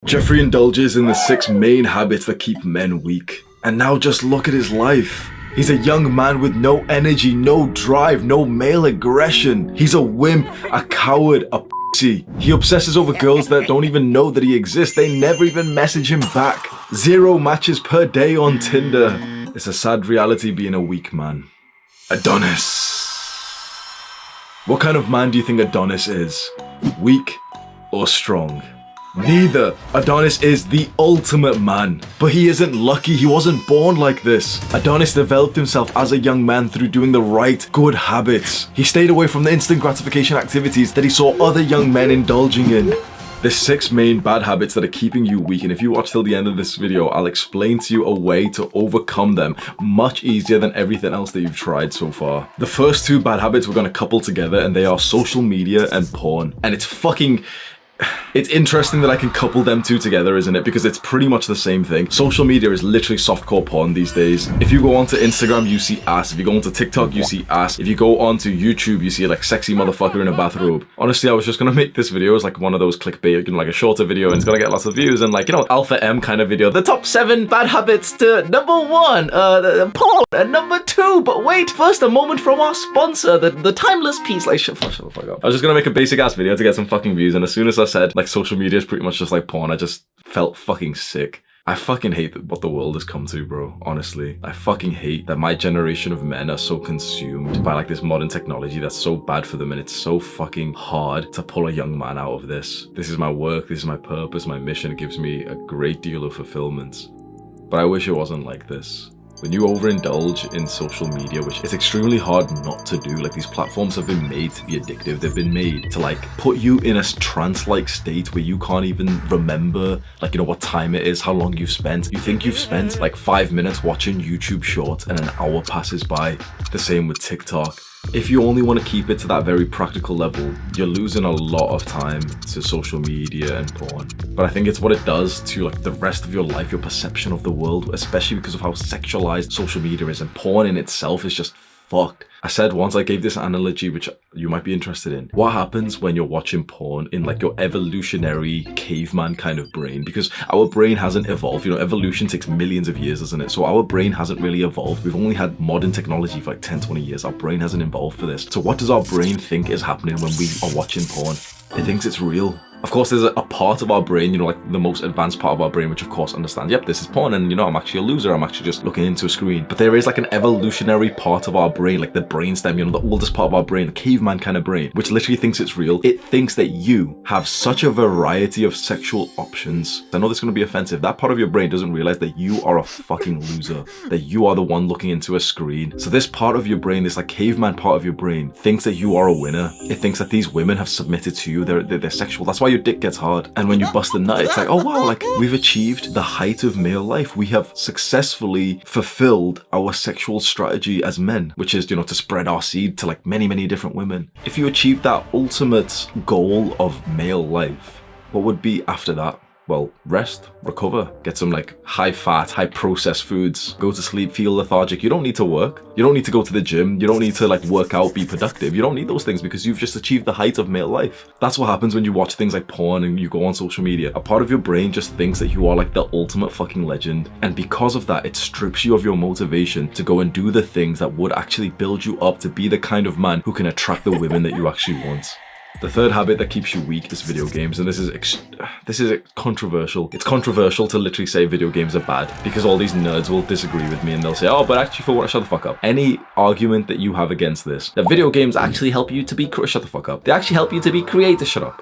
Jeffrey indulges in the 6 main habits that keep men weak. And now just look at his life. He's a young man with no energy, no drive, no male aggression. He's a wimp, a coward, a pussy. He obsesses over girls that don't even know that he exists. They never even message him back. 0 matches per day on Tinder. It's a sad reality being a weak man. Adonis. What kind of man do you think Adonis is? Weak or strong? Neither. Adonis is the ultimate man. But he isn't lucky, he wasn't born like this. Adonis developed himself as a young man through doing the right, good habits. He stayed away from the instant gratification activities that he saw other young men indulging in. There's 6 main bad habits that are keeping you weak, and if you watch till the end of this video, I'll explain to you a way to overcome them much easier than everything else that you've tried so far. The first 2 bad habits we're gonna couple together, and they are social media and porn. And it's interesting that I can couple them 2 together, isn't it? Because it's pretty much the same thing. Social media is literally softcore porn these days. If you go onto Instagram, you see ass. If you go onto TikTok, you see ass. If you go onto YouTube, you see like sexy motherfucker in a bathrobe. Honestly, I was just gonna make this video as like one of those clickbait, you know, like a shorter video, and it's gonna get lots of views and like, you know, Alpha M kind of video. The top 7 bad habits to number 1, porn, and number 2. But wait, first a moment from our sponsor, the timeless piece. Like, shut the fuck up. I was just gonna make a basic ass video to get some fucking views, and as soon as I said like social media is pretty much just like porn, I just felt fucking sick. I fucking hate what the world has come to, bro. Honestly, I fucking hate that my generation of men are so consumed by like this modern technology that's so bad for them, and it's so fucking hard to pull a young man out of this. This is my work, this is my purpose, my mission. It gives me a great deal of fulfillment. But I wish it wasn't like this. When you overindulge in social media, which is extremely hard not to do, like these platforms have been made to be addictive. They've been made to like put you in a trance-like state where you can't even remember like, you know, what time it is, how long you've spent. You think you've spent like 5 minutes watching YouTube shorts and an hour passes by. The same with TikTok. If you only want to keep it to that very practical level, you're losing a lot of time to social media and porn. But I think it's what it does to like the rest of your life, your perception of the world, especially because of how sexualized social media is, and porn in itself is just fucked. I said once, I gave this analogy which you might be interested in. What happens when you're watching porn in like your evolutionary caveman kind of brain? Because our brain hasn't evolved. You know, evolution takes millions of years, doesn't it? So our brain hasn't really evolved. We've only had modern technology for like 10, 20 years. Our brain hasn't evolved for this. So what does our brain think is happening when we are watching porn? It thinks it's real. Of course, there's a part of our brain, you know, like the most advanced part of our brain, which of course understands, yep, this is porn, and you know, I'm actually a loser, I'm actually just looking into a screen. But there is like an evolutionary part of our brain, like the brainstem, you know, the oldest part of our brain, the caveman kind of brain, which literally thinks it's real. It thinks that you have such a variety of sexual options. I know this is going to be offensive. That part of your brain doesn't realize that you are a fucking loser, that you are the one looking into a screen. So this part of your brain, this like caveman part of your brain, thinks that you are a winner. It thinks that these women have submitted to you, they're sexual. That's why your dick gets hard. And when you bust a nut, it's like, oh wow, like we've achieved the height of male life. We have successfully fulfilled our sexual strategy as men, which is, you know, to spread our seed to like many, many different women. If you achieve that ultimate goal of male life, what would be after that? Well, rest, recover, get some like high fat, high processed foods, go to sleep, feel lethargic. You don't need to work. You don't need to go to the gym. You don't need to like work out, be productive. You don't need those things because you've just achieved the height of male life. That's what happens when you watch things like porn and you go on social media. A part of your brain just thinks that you are like the ultimate fucking legend. And because of that, it strips you of your motivation to go and do the things that would actually build you up to be the kind of man who can attract the women that you actually want. The third habit that keeps you weak is video games, and this is controversial. It's controversial to literally say video games are bad because all these nerds will disagree with me and they'll say, oh, but actually for what? Shut the fuck up. Any argument that you have against this, that video games actually help you to be shut the fuck up. They actually help you to be creative. Shut up.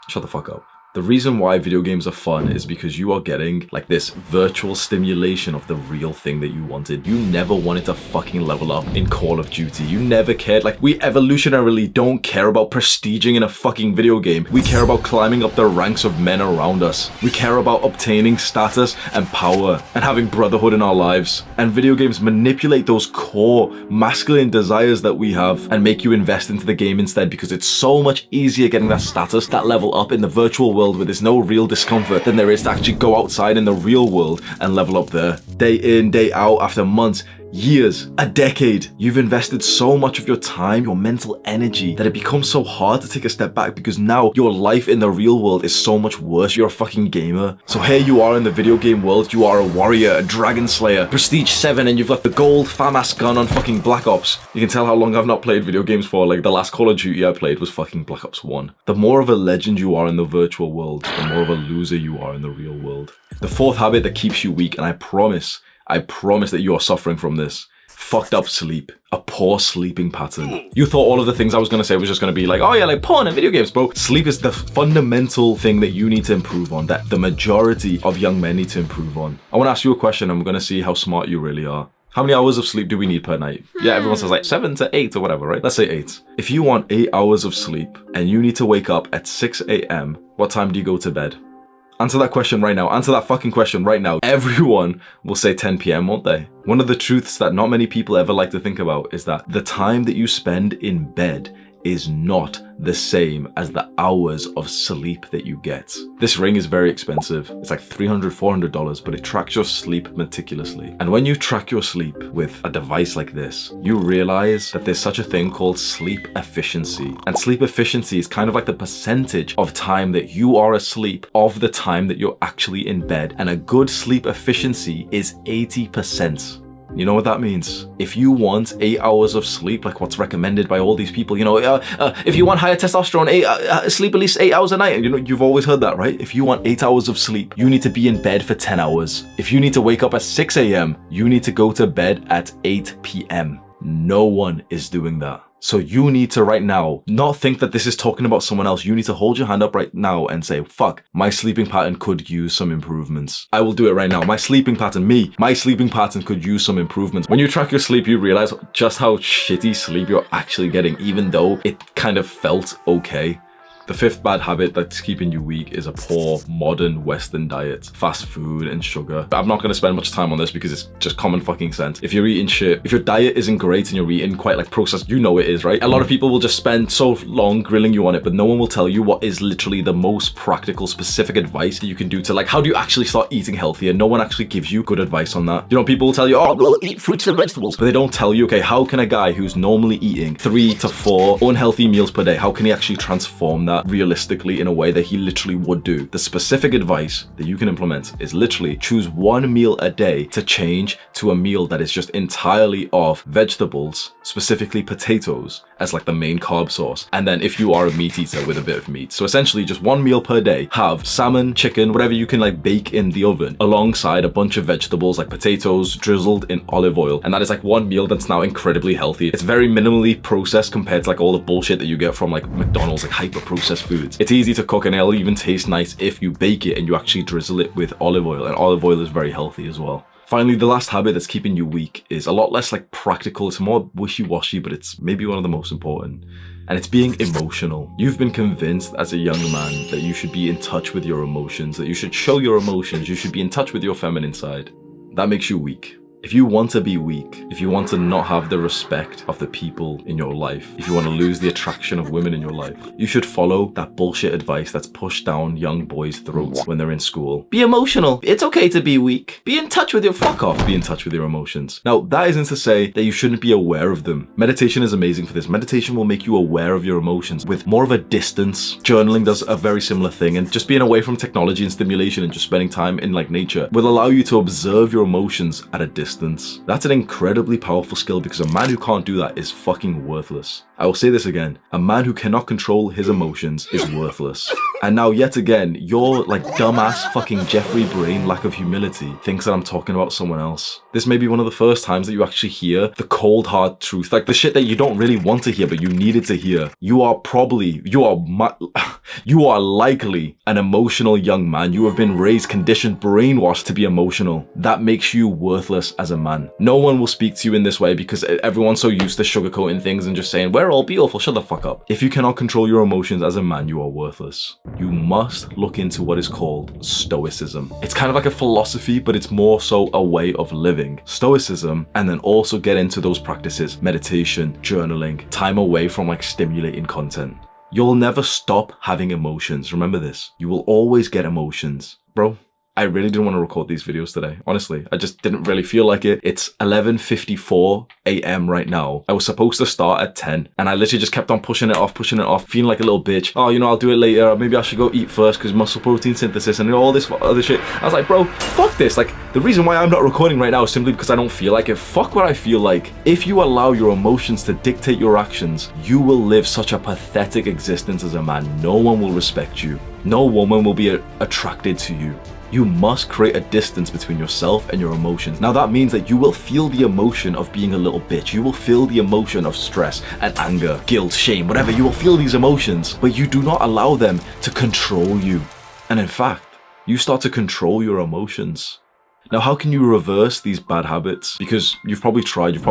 Shut the fuck up. The reason why video games are fun is because you are getting like this virtual stimulation of the real thing that you wanted. You never wanted to fucking level up in Call of Duty. You never cared. Like, we evolutionarily don't care about prestiging in a fucking video game. We care about climbing up the ranks of men around us. We care about obtaining status and power and having brotherhood in our lives. And video games manipulate those core masculine desires that we have and make you invest into the game instead, because it's so much easier getting that status, that level up in the virtual world where there's no real discomfort than there is to actually go outside in the real world and level up there. Day in, day out, after months, years, a decade. You've invested so much of your time, your mental energy, that it becomes so hard to take a step back because now your life in the real world is so much worse. You're a fucking gamer. So here you are in the video game world, you are a warrior, a dragon slayer, prestige 7, and you've got the gold fam-ass gun on fucking Black Ops. You can tell how long I've not played video games for. Like, the last Call of Duty I played was fucking Black Ops 1. The more of a legend you are in the virtual world, the more of a loser you are in the real world. The fourth habit that keeps you weak, and I promise that you are suffering from this. Fucked up sleep. A poor sleeping pattern. You thought all of the things I was going to say was just going to be like, oh yeah, like porn and video games, bro. Sleep is the fundamental thing that you need to improve on, that the majority of young men need to improve on. I want to ask you a question, and we're going to see how smart you really are. How many hours of sleep do we need per night? Yeah, everyone says like 7 to 8 or whatever, right? Let's say 8. If you want 8 hours of sleep and you need to wake up at 6 a.m., what time do you go to bed? Answer that question right now. Answer that fucking question right now. Everyone will say 10 p.m., won't they? One of the truths that not many people ever like to think about is that the time that you spend in bed is not the same as the hours of sleep that you get. This ring is very expensive. It's like $300, $400, but it tracks your sleep meticulously. And when you track your sleep with a device like this, you realize that there's such a thing called sleep efficiency. And sleep efficiency is kind of like the percentage of time that you are asleep of the time that you're actually in bed. And a good sleep efficiency is 80%. You know what that means? If you want 8 hours of sleep, like what's recommended by all these people, if you want higher testosterone, sleep at least 8 hours a night. You know, you've always heard that, right? If you want 8 hours of sleep, you need to be in bed for 10 hours. If you need to wake up at 6 a.m., you need to go to bed at 8 p.m. No one is doing that. So you need to right now not think that this is talking about someone else. You need to hold your hand up right now and say, fuck, my sleeping pattern could use some improvements. I will do it right now. My sleeping pattern could use some improvements. When you track your sleep, you realize just how shitty sleep you're actually getting, even though it kind of felt okay. The fifth bad habit that's keeping you weak is a poor modern Western diet, fast food and sugar. I'm not going to spend much time on this because it's just common fucking sense. If you're eating shit, if your diet isn't great and you're eating quite like processed, you know it is, right? A lot of people will just spend so long grilling you on it, but no one will tell you what is literally the most practical, specific advice that you can do to like, how do you actually start eating healthier? No one actually gives you good advice on that. You know, people will tell you, oh, well, eat fruits and vegetables, but they don't tell you, okay, how can a guy who's normally eating 3 to 4 unhealthy meals per day, how can he actually transform that realistically in a way that he literally would do? The specific advice that you can implement is literally choose one meal a day to change to a meal that is just entirely of vegetables, specifically potatoes, as like the main carb source. And then if you are a meat eater, with a bit of meat. So essentially just one meal per day, have salmon, chicken, whatever you can like bake in the oven alongside a bunch of vegetables like potatoes drizzled in olive oil. And that is like one meal that's now incredibly healthy. It's very minimally processed compared to like all the bullshit that you get from like McDonald's, like hyper processed foods. It's easy to cook and it'll even taste nice if you bake it and you actually drizzle it with olive oil, and olive oil is very healthy as well. Finally, the last habit that's keeping you weak is a lot less like practical. It's more wishy-washy, but it's maybe one of the most important. And it's being emotional. You've been convinced as a young man that you should be in touch with your emotions, that you should show your emotions, you should be in touch with your feminine side. That makes you weak. If you want to be weak, if you want to not have the respect of the people in your life, if you want to lose the attraction of women in your life, you should follow that bullshit advice that's pushed down young boys' throats when they're in school. Be emotional. It's okay to be weak. Be in touch with your fuck off. Be in touch with your emotions. Now, that isn't to say that you shouldn't be aware of them. Meditation is amazing for this. Meditation will make you aware of your emotions with more of a distance. Journaling does a very similar thing, and just being away from technology and stimulation and just spending time in like nature will allow you to observe your emotions at a distance. That's an incredibly powerful skill because a man who can't do that is fucking worthless. I will say this again. A man who cannot control his emotions is worthless. And now yet again, your like dumbass fucking Jeffrey brain lack of humility thinks that I'm talking about someone else. This may be one of the first times that you actually hear the cold hard truth, like the shit that you don't really want to hear but you needed to hear. You are likely an emotional young man. You have been raised, conditioned, brainwashed to be emotional. That makes you worthless as a man. No one will speak to you in this way because everyone's so used to sugarcoating things and just saying, we're all beautiful, shut the fuck up. If you cannot control your emotions as a man, you are worthless. You must look into what is called stoicism. It's kind of like a philosophy, but it's more so a way of living. Stoicism, and then also get into those practices, meditation, journaling, time away from like stimulating content. You'll never stop having emotions. Remember this. You will always get emotions. Bro, I really didn't want to record these videos today. Honestly, I just didn't really feel like it. It's 11:54 a.m. right now. I was supposed to start at 10 and I literally just kept on pushing it off, feeling like a little bitch. Oh, you know, I'll do it later. Or maybe I should go eat first because muscle protein synthesis and all this other shit. I was like, bro, fuck this. Like, the reason why I'm not recording right now is simply because I don't feel like it. Fuck what I feel like. If you allow your emotions to dictate your actions, you will live such a pathetic existence as a man. No one will respect you. No woman will be attracted to you. You must create a distance between yourself and your emotions. Now that means that you will feel the emotion of being a little bitch. You will feel the emotion of stress and anger, guilt, shame, whatever. You will feel these emotions, but you do not allow them to control you. And in fact, you start to control your emotions. Now, how can you reverse these bad habits? Because you've probably tried to,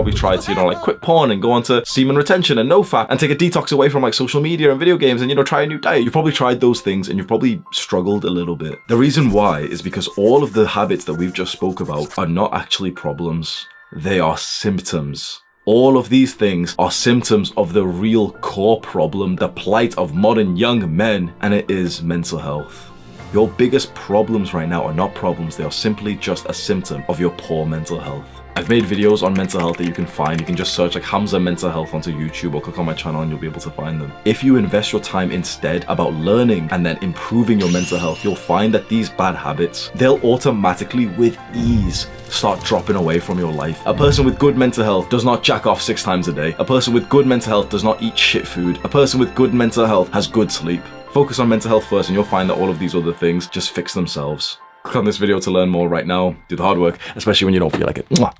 you know, like quit porn and go on to semen retention and no fat and take a detox away from like social media and video games and, you know, try a new diet. You've probably tried those things and you've probably struggled a little bit. The reason why is because all of the habits that we've just spoke about are not actually problems. They are symptoms. All of these things are symptoms of the real core problem, the plight of modern young men, and it is mental health. Your biggest problems right now are not problems, they are simply just a symptom of your poor mental health. I've made videos on mental health that you can find. You can just search like Hamza mental health onto YouTube or click on my channel and you'll be able to find them. If you invest your time instead about learning and then improving your mental health, you'll find that these bad habits, they'll automatically with ease start dropping away from your life. A person with good mental health does not jack off 6 times a day. A person with good mental health does not eat shit food. A person with good mental health has good sleep. Focus on mental health first and you'll find that all of these other things just fix themselves. Click on this video to learn more right now. Do the hard work, especially when you don't feel like it. Mwah.